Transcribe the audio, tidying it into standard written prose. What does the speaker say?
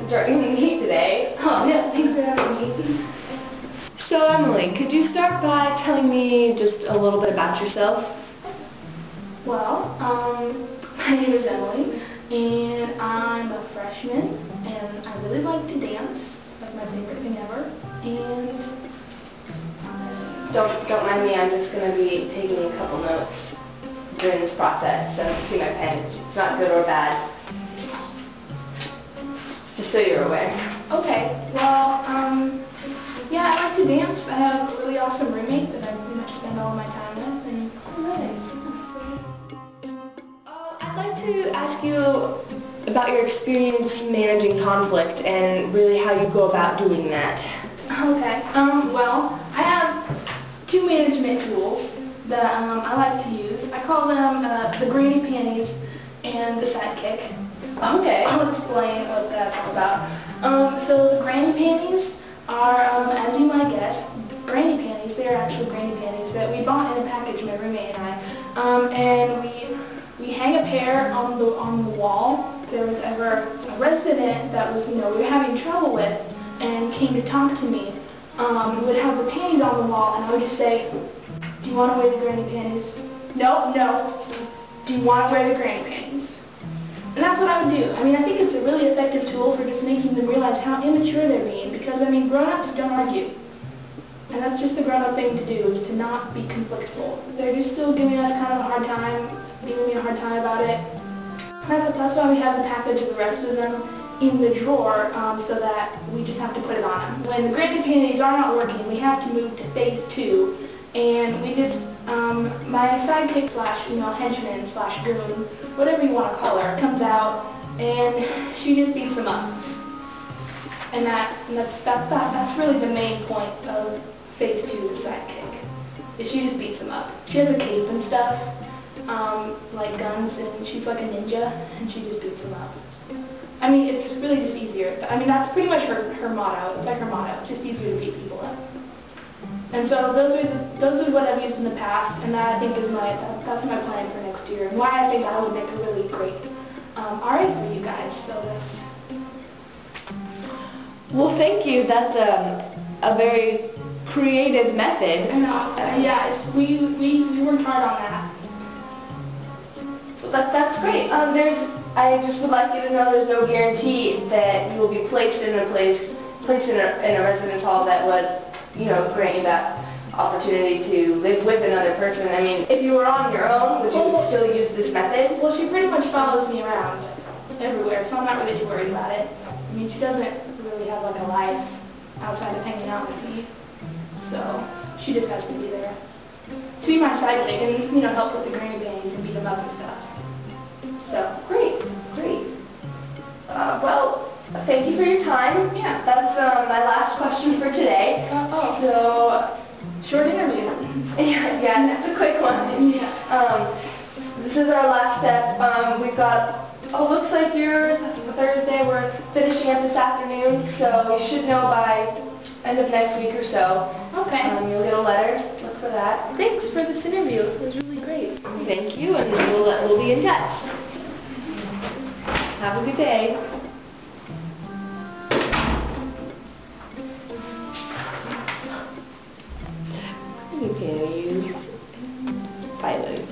joining me today. Oh, yeah, thanks for having me. So Emily, could you start by telling me just a little bit about yourself? Well, my name is Emily, and I'm a freshman, and I really like to dance. It's like my favorite thing ever. And Don't mind me, I'm just going to be taking a couple notes during this process, so see my pen. It's not good or bad. Just so you're aware. okay, well, yeah, I like to dance. I have a really awesome roommate that I pretty much spend all of my time with, and I'd like to ask you about your experience managing conflict and really how you go about doing that. Okay, well, I have two management tools that I like to use. I call them the granny panties and the sidekick. Okay. I'll explain what that's all about. So the granny panties are, as you might guess, granny panties. They're actually granny panties that we bought in a package, my roommate and I. And we hang a pair on the wall. If there was ever a resident that was, we were having trouble with and came to talk to me, we would have the panties on the wall, and I would just say, do you want to wear the granny panties? No, no. Do you want to wear the granny panties? And that's what I would do. I mean, I think it's a really effective tool for just making them realize how immature they're being, because, I mean, grown-ups don't argue. And that's just the grown-up thing to do, is to not be conflictful. They're just still giving us kind of a hard time, giving me a hard time about it. That's why we have the package of the rest of them in the drawer, so that we just have to put it on them. When the granny panties are not working, we have to move to phase 2, and we just, my sidekick slash, henchman slash goon, whatever you want to call her, comes out, and she just beats them up. And that's really the main point of phase 2, the sidekick, is she just beats them up. She has a cape and stuff, like guns, and she's like a ninja, and she just beats them up. I mean, it's really just easier. I mean, that's pretty much her motto. It's like her motto. It's just easier to beat people up. And so those are what I've used in the past, and that I think is that's my plan for next year, and why I think I would make a really great RA for you guys. So that's. Well, thank you. That's a very creative method. Yeah, we worked hard on that. Well, that's great. I just would like you to know there's no guarantee that you will be placed in a residence hall that would, grant you that opportunity to live with another person. I mean, if you were on your own, would you still use this method? Well, she pretty much follows me around everywhere, so I'm not really too worried about it. I mean, she doesn't really have like a life outside of hanging out with me, so she just has to be there to be my sidekick and, help with the granny panties and beat them up and stuff. So, great. Well, thank you for your time. Yeah. That's my last question for today. So, short interview. yeah, that's a quick one. Yeah. This is our last step. We've got, looks like Thursday. We're finishing up this afternoon, so you should know by end of next week or so. Okay. You'll get a letter. Look for that. Thanks for this interview. It was really great. Thank you, and we'll be in touch. Have a good day. You can use pilot.